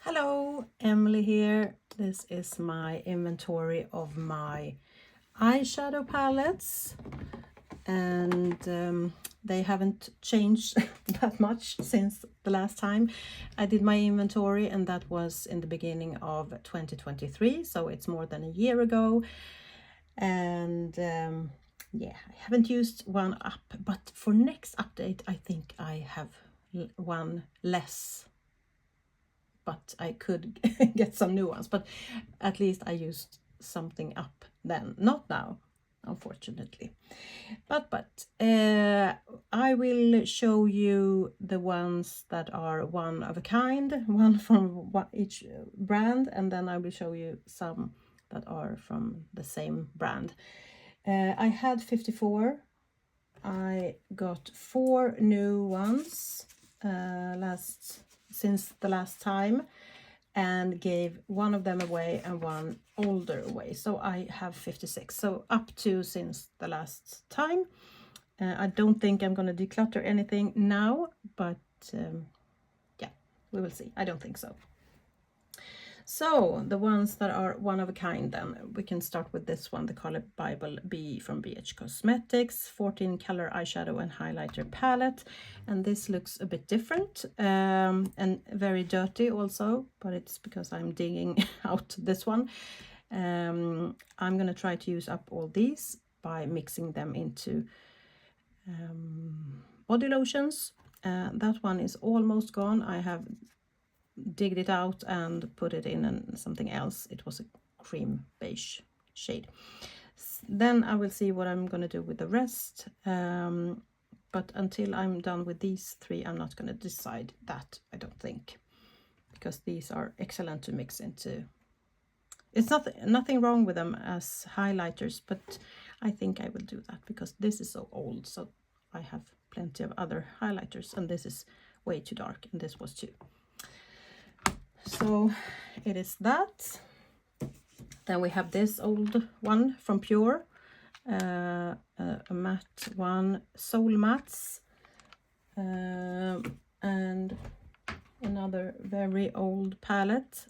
Hello, Emily here. This is my inventory of my eyeshadow palettes, and they haven't changed that much since the last time I did my inventory, and that was in the beginning of 2023, so it's more than a year ago. And yeah, I haven't used one up, but for next update I think I have one less, but I could get some new ones, but at least I used something up then, not now, unfortunately. But I will show you the ones that are one of a kind, one from each brand, and then I will show you some that are from the same brand. I had 54. I got 4 new ones since the last time, and gave one of them away and one older away, so I have 56, so up to since the last time. I don't think I'm going to declutter anything now, but yeah, we will see. I don't think so. So the ones that are one of a kind, then we can start with this one, the Color Bible B from BH Cosmetics, 14 color eyeshadow and highlighter palette. And this looks a bit different and very dirty also, but it's because I'm digging out this one. I'm gonna try to use up all these by mixing them into body lotions. That one is almost gone. I have digged it out and put it in something else. It was a cream beige shade. Then I will see what I'm going to do with the rest, but until I'm done with these 3 I'm not going to decide that, I don't think, because these are excellent to mix into. It's nothing wrong with them as highlighters, but I think I will do that because this is so old, so I have plenty of other highlighters, and this is way too dark, and this was too. So it is that. Then we have this old one from Pure, a matte one, Soul Mattes, and another very old palette.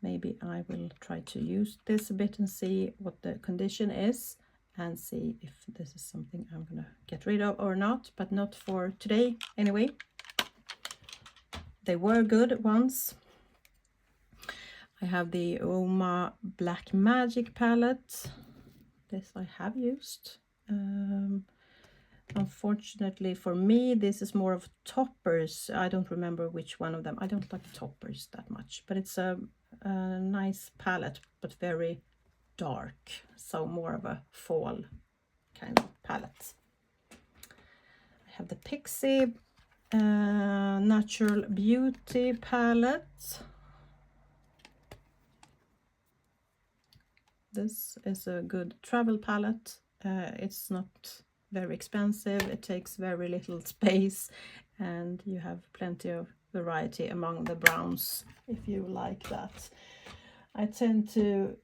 Maybe I will try to use this a bit and see what the condition is, and see if this is something I'm gonna get rid of or not, but not for today anyway. They were good ones. I have the Oma Black Magic palette. This I have used. Unfortunately for me, this is more of toppers. I don't remember which one of them. I don't like toppers that much, but it's a nice palette, but very dark. So more of a fall kind of palette. I have the Pixie Natural Beauty palette. This is a good travel palette. It's not very expensive, it takes very little space, and you have plenty of variety among the browns if you like that. I tend to,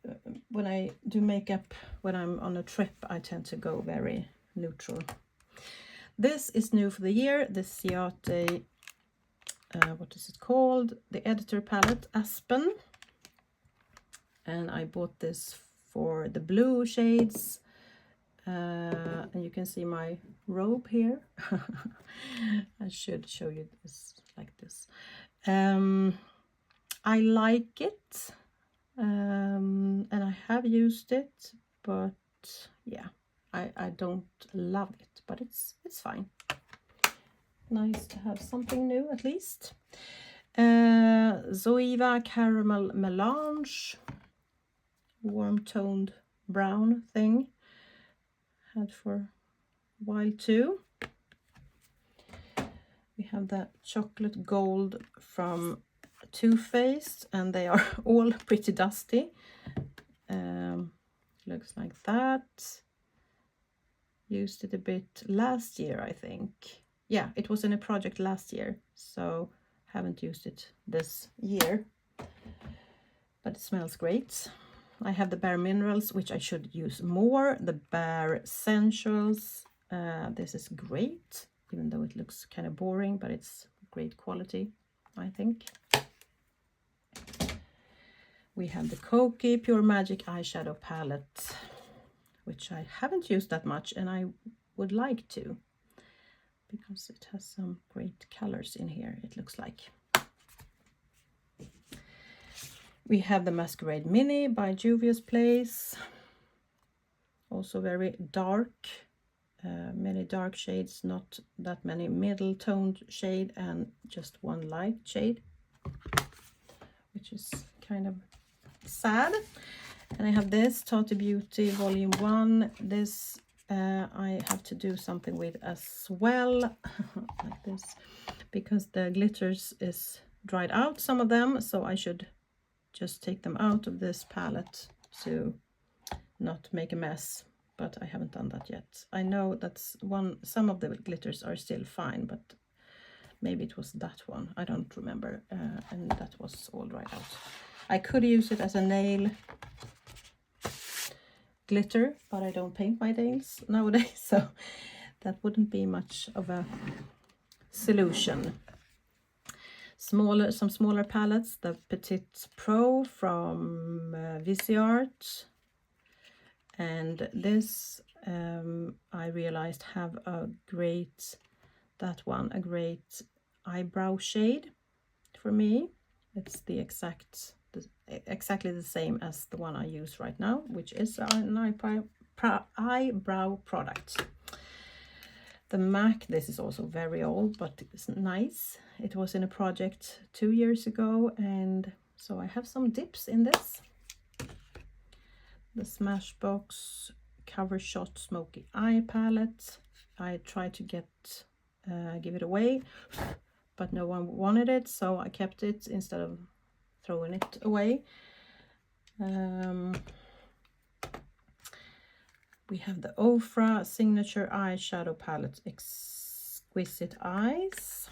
when I do makeup, when I'm on a trip, I tend to go very neutral. This is new for the year, the Ciate, what is it called? The Editor palette, Aspen. And I bought this for the blue shades. And you can see my robe here. I should show you this like this. I like it, and I have used it, but yeah, I don't love it, but it's fine. Nice to have something new at least. Zoeva Caramel Melange, warm toned brown thing. Had for a while too. We have the chocolate gold from Too Faced, and they are all pretty dusty. Looks like that. Used it a bit last year, I think. Yeah, it was in a project last year, so haven't used it this year, but it smells great. I have the Bare Minerals, which I should use more. The Bare Essentials. This is great, even though it looks kind of boring, but it's great quality. I think. We have the Koki Pure Magic eyeshadow palette, which I haven't used that much, and I would like to, because it has some great colors in here, it looks like. We have the Masquerade Mini by Juvia's Place. Also very dark, many dark shades, not that many middle toned shade, and just one light shade, which is kind of sad. And I have this Tati Beauty Volume 1. This I have to do something with as well, like this, because the glitters is dried out, some of them, so I should just take them out of this palette to not make a mess, but I haven't done that yet. I know that's some of the glitters are still fine, but maybe it was that one, I don't remember, and that was all dried out. I could use it as a nail glitter, but I don't paint my nails nowadays, so that wouldn't be much of a solution. Some smaller palettes, the Petite Pro from Viseart, and this I realized have a great eyebrow shade for me. It's the exactly the same as the one I use right now, which is an eyebrow product. The MAC, this is also very old, but it's nice. It was in a project 2 years ago, and so I have some dips in this. The Smashbox Cover Shot Smoky Eye Palette. I tried to give it away, but no one wanted it, so I kept it instead of throwing it away. We have the Ofra Signature Eyeshadow Palette Exquisite Eyes.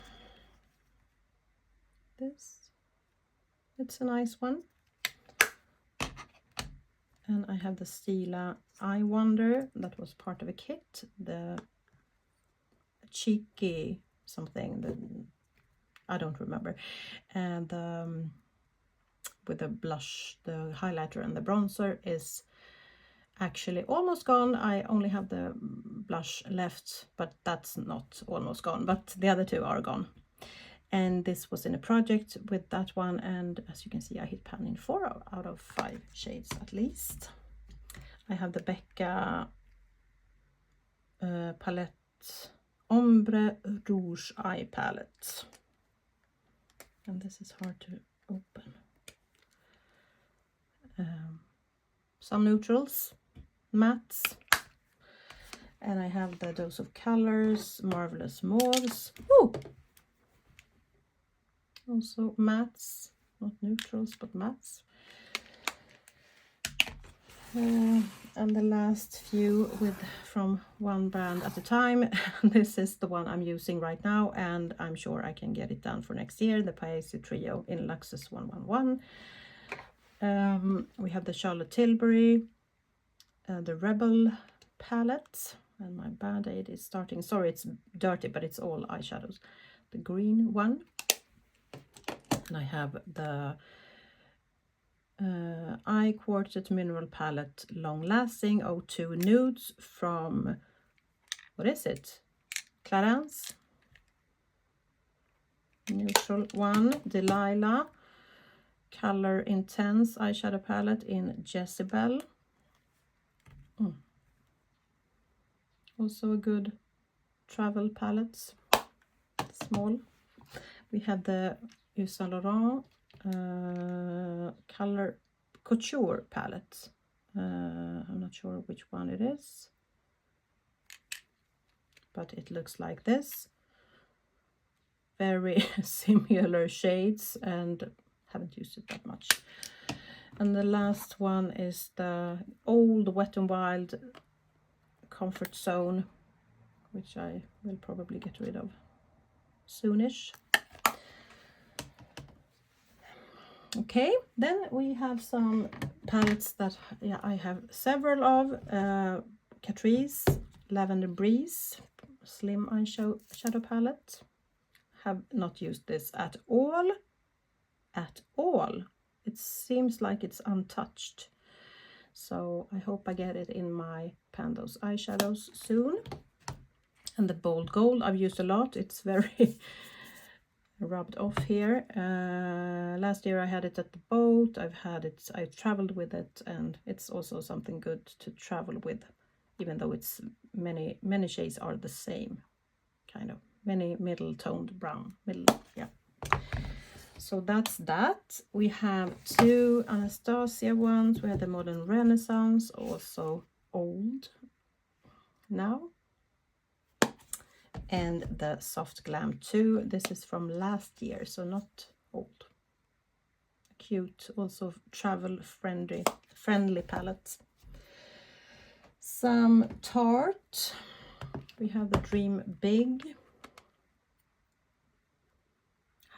It's a nice one. And I have the Stila Eye Wonder, that was part of a kit. The Cheeky something, I don't remember. And with the blush, the highlighter and the bronzer is actually almost gone. I only have the blush left, but that's not almost gone, but the other two are gone. And this was in a project with that one, and as you can see, I hit pan in 4 out of 5 shades at least. I have the Becca Palette Ombre Rouge Eye Palette, and this is hard to open. Some neutrals, mattes, and I have the Dose of Colors Marvelous Mauves. Ooh! Also mattes, not neutrals but mattes. And the last few from one brand at a time. This is the one I'm using right now, and I'm sure I can get it done for next year, the Paese Trio in Luxus 111. We have the Charlotte Tilbury, the Rebel palette, and my Band-Aid is starting. Sorry, it's dirty, but it's all eyeshadows. The green one. And I have the Eye Quartet Mineral Palette Long Lasting 02 Nudes from, what is it? Clarins. Neutral one. Delilah Color Intense eyeshadow palette in Jezebel. Also a good travel palette, small. We have the Yves Saint Laurent Color Couture palette. I'm not sure which one it is, but it looks like this. Very similar shades, and haven't used it that much. And the last one is the old Wet n Wild Comfort Zone, which I will probably get rid of soonish. Okay, then we have some palettes that I have several of. Catrice Lavender Breeze Slim Eyeshadow Palette. have not used this at all. At all. It seems like it's untouched. So I hope I get it in my Pandos eyeshadows soon. And the Bold Gold I've used a lot. It's very rubbed off here. Last year I had it at the boat. I traveled with it, and it's also something good to travel with, even though it's many shades are the same, kind of many middle toned brown, yeah. So that's that. We have two Anastasia ones. We have the Modern Renaissance, also old now, and the Soft Glam 2. This is from last year, so not old. Cute, also travel friendly palette. Some Tarte. We have the Dream Big.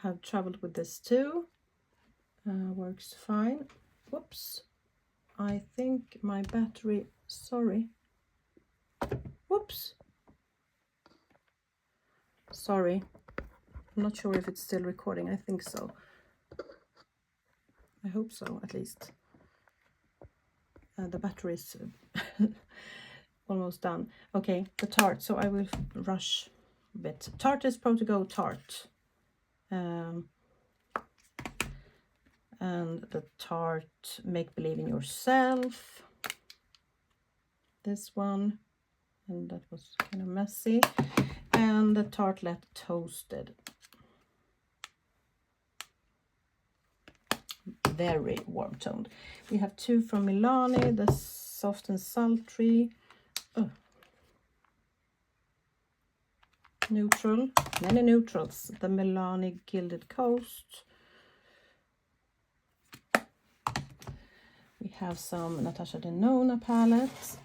Have traveled with this too. Works fine. Whoops. I think my battery, sorry. Whoops. Sorry. I'm not sure if it's still recording. I think so. I hope so, at least. The battery is almost done. Okay, the Tarte. So I will rush a bit. Tarte is Pro To Go Tarte. And the Tarte Make Believe in Yourself. This one. And that was kind of messy. And the Tartelette Toasted. Very warm toned. We have two from Milani, the Soft and Sultry. Neutral, many neutrals. The Milani Gilded Coast. We have some Natasha Denona palettes,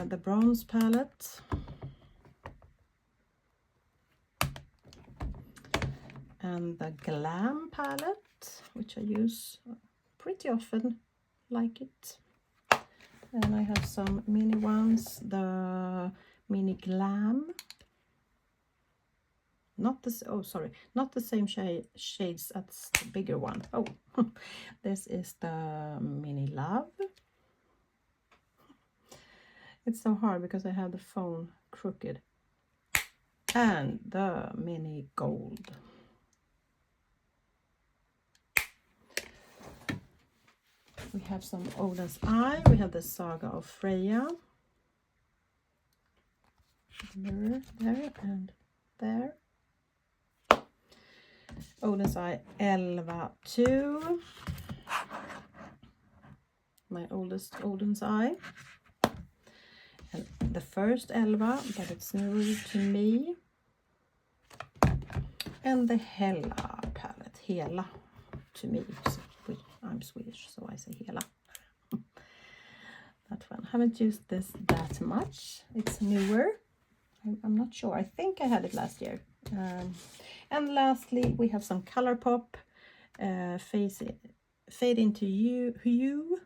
the Bronze palette. And the Glam palette, which I use pretty often, like it. And I have some mini ones, the Mini Glam. Not the same shades as the bigger one. Oh, this is the Mini Love. It's so hard because I have the phone crooked. And the Mini Gold. We have some Oden's Eye. We have the Saga of Freya. Mirror there and there. Oden's Eye Elva 2. My oldest Oden's Eye. And the first Elva, but it's newer to me. And the Hela palette. Hela to me. I'm Swedish, so I say Hela. That one. Haven't used this that much. It's newer. I'm not sure. I think I had it last year. And lastly, we have some ColourPop Fade Into Hue.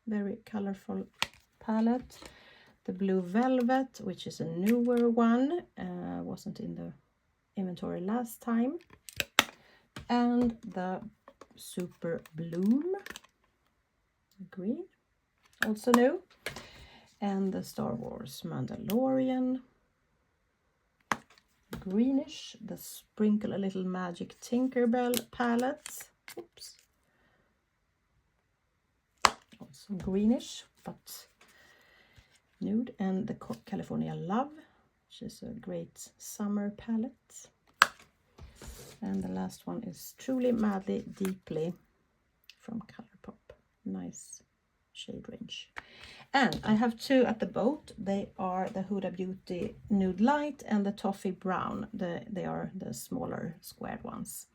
Very colorful palette. The Blue Velvet, which is a newer one. Wasn't in the inventory last time. And the Super Bloom. Green. Also new. And the Star Wars Mandalorian. Greenish. The Sprinkle a Little Magic Tinkerbell palette. Oops. Also greenish, but nude. And the California Love, which is a great summer palette. And the last one is Truly Madly Deeply from ColourPop. Nice shade range. And I have two at the boat. They are the Huda Beauty Nude Light and the Toffee Brown. They are the smaller squared ones.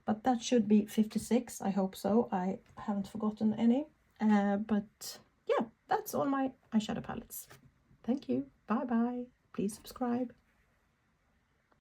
But that should be 56. I hope so. I haven't forgotten any. But yeah, that's all my eyeshadow palettes. Thank you. Bye bye. Please subscribe.